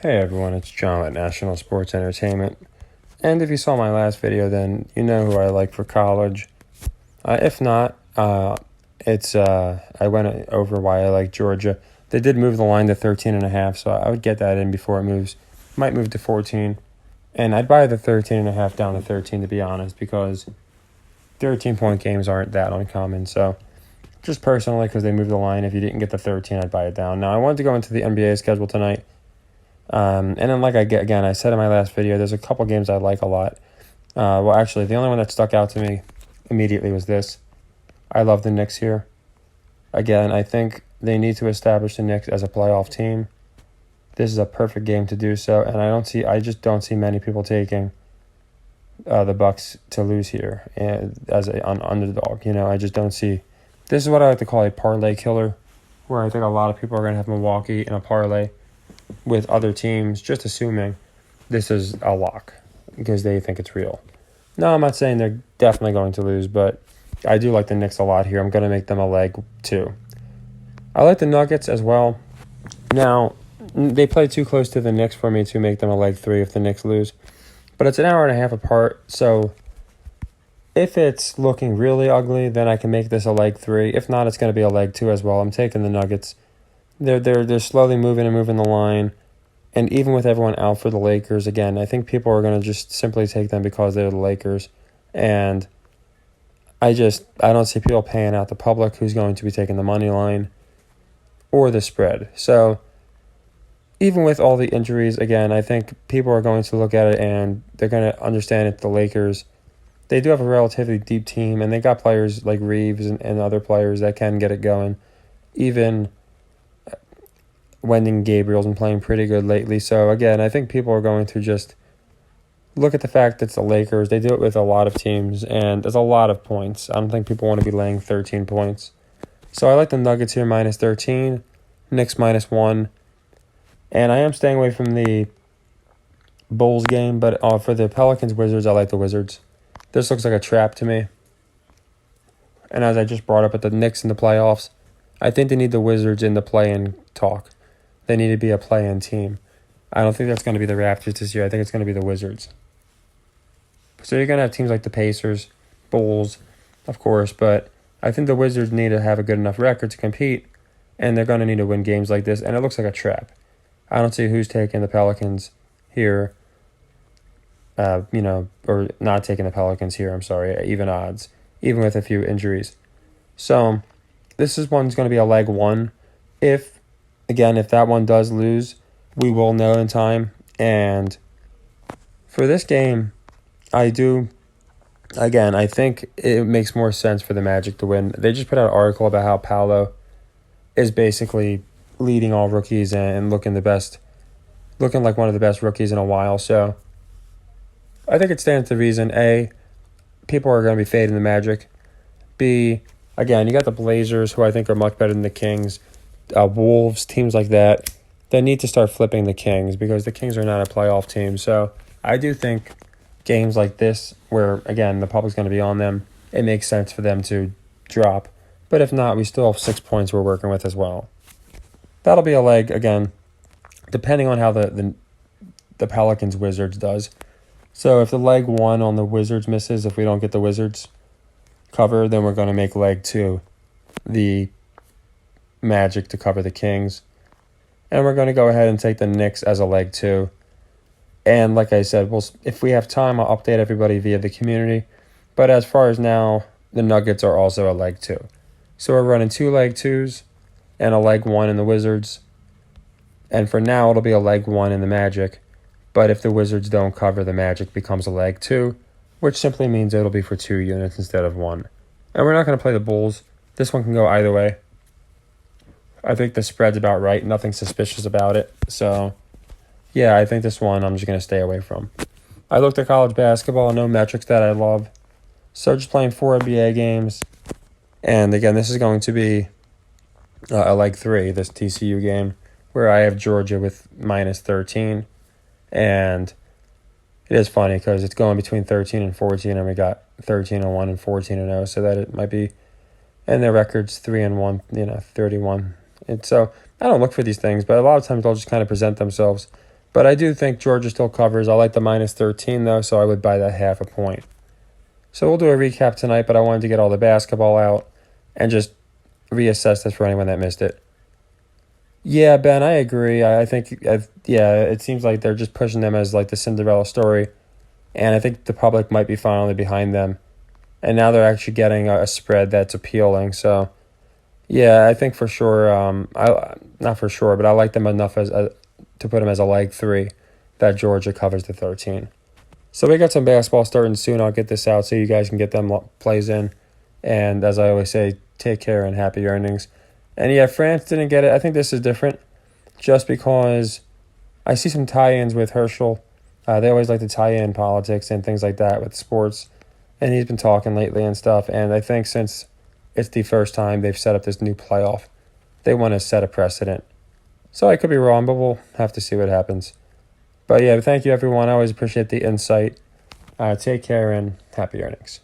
Hey everyone, it's John at National Sports Entertainment. And if you saw my last video, then you know who I like for college. If not, I went over why I like Georgia. They did move the line to 13.5, so I would get that in before it moves. Might move to 14. And I'd buy the 13.5 down to 13, to be honest, because 13-point games aren't that uncommon. So just personally, because they moved the line, if you didn't get the 13, I'd buy it down. Now, I wanted to go into the NBA schedule tonight. And then I said in my last video, there's a couple games I like a lot. Actually, the only one that stuck out to me immediately was this. I love the Knicks here. Again, I think they need to establish the Knicks as a playoff team. This is a perfect game to do so, and I just don't see many people taking the Bucks to lose here as an underdog. I just don't see. This is what I like to call a parlay killer, where I think a lot of people are going to have Milwaukee in a parlay with other teams, just assuming this is a lock because they think it's real. No, I'm not saying they're definitely going to lose, but I do like the Knicks a lot here. I'm going to make them a leg 2. I like the Nuggets as well. Now, they play too close to the Knicks for me to make them a leg 3 if the Knicks lose, but it's an hour and a half apart, so if it's looking really ugly, then I can make this a leg 3. If not, it's going to be a leg 2 as well. I'm taking the Nuggets. They're slowly moving the line, and even with everyone out for the Lakers, again, I think people are going to just simply take them because they're the Lakers, and I don't see people paying out the public who's going to be taking the money line or the spread. So even with all the injuries, again, I think people are going to look at it and they're going to understand it's the Lakers. They do have a relatively deep team, and they got players like Reeves and other players that can get it going. Even Wendell Gabriel's been playing pretty good lately. So, again, I think people are going to just look at the fact that it's the Lakers. They do it with a lot of teams, and there's a lot of points. I don't think people want to be laying 13 points. So I like the Nuggets here minus 13, Knicks minus 1. And I am staying away from the Bulls game, but for the Pelicans-Wizards, I like the Wizards. This looks like a trap to me. And as I just brought up at the Knicks in the playoffs, I think they need the Wizards in the play-in talk. They need to be a play-in team. I don't think that's going to be the Raptors this year. I think it's going to be the Wizards. So you're going to have teams like the Pacers, Bulls, of course, but I think the Wizards need to have a good enough record to compete, and they're going to need to win games like this, and it looks like a trap. I don't see who's taking the Pelicans here, or not taking the Pelicans here, even odds, even with a few injuries. So this one's going to be a leg 1. If that one does lose, we will know in time. And for this game, I think it makes more sense for the Magic to win. They just put out an article about how Paolo is basically leading all rookies and looking like one of the best rookies in a while. So I think it stands to reason, A, people are going to be fading the Magic. B, again, you got the Blazers, who I think are much better than the Kings. Wolves, teams like that, they need to start flipping the Kings because the Kings are not a playoff team. So I do think games like this, where, again, the public's going to be on them, it makes sense for them to drop. But if not, we still have 6 points we're working with as well. That'll be a leg, again, depending on how the Pelicans-Wizards does. So if the leg 1 on the Wizards misses, if we don't get the Wizards cover, then we're going to make leg 2 the Magic to cover the Kings. And we're going to go ahead and take the Knicks as a leg 2. And like I said, if we have time, I'll update everybody via the community. But as far as now, the Nuggets are also a leg 2. So we're running 2 leg 2s and a leg 1 in the Wizards. And for now, it'll be a leg 1 in the Magic. But if the Wizards don't cover, the Magic becomes a leg 2, which simply means it'll be for 2 units instead of 1. And we're not going to play the Bulls. This one can go either way. I think the spread's about right. Nothing suspicious about it. So, yeah, I think this one I'm just going to stay away from. I looked at college basketball, no metrics that I love. So just playing 4 NBA games. And, again, this is going to be a leg 3, this TCU game, where I have Georgia with minus 13. And it is funny because it's going between 13 and 14, and we got 13-1 and 14-0, so that it might be, and their record's 3-1, 31. And so I don't look for these things, but a lot of times they'll just kind of present themselves. But I do think Georgia still covers. I like the minus 13, though, so I would buy that half a point. So we'll do a recap tonight, but I wanted to get all the basketball out and just reassess this for anyone that missed it. Yeah, Ben, I agree. I think, yeah, it seems like they're just pushing them as like the Cinderella story, and I think the public might be finally behind them, and now they're actually getting a spread that's appealing. So, yeah, I think for sure. I not for sure, but I like them enough to put them as a leg 3 that Georgia covers the 13. So we got some basketball starting soon. I'll get this out so you guys can get them plays in, and as I always say, take care and happy earnings. And yeah, France didn't get it. I think this is different just because I see some tie-ins with Herschel. They always like to tie in politics and things like that with sports. And he's been talking lately and stuff. And I think since it's the first time they've set up this new playoff, they want to set a precedent. So I could be wrong, but we'll have to see what happens. But yeah, thank you, everyone. I always appreciate the insight. Take care and happy earnings.